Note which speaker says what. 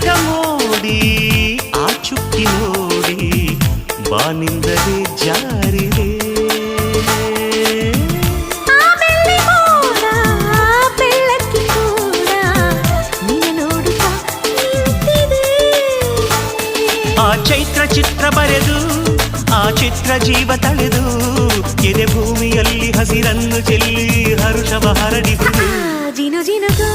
Speaker 1: ಬೆಳಕ ಮೋಡಿ ಆ ಚುಕ್ಕಿ ನೋಡಿ ಬಾನಿಂದಲೇ ಜಾರಿದೆ ಆ ಚೈತ್ರ ಚಿತ್ರ ಬರೆದು ಆ ಚಿತ್ರ ಜೀವ ತಳೆದು ಎದೆ ಭೂಮಿಯಲ್ಲಿ ಹಸಿರನ್ನು ಚೆಲ್ಲಿ ಹರುಷವ ಹರಡಿಸುವುದು
Speaker 2: ಜಿನು ಜಿನುಗೋ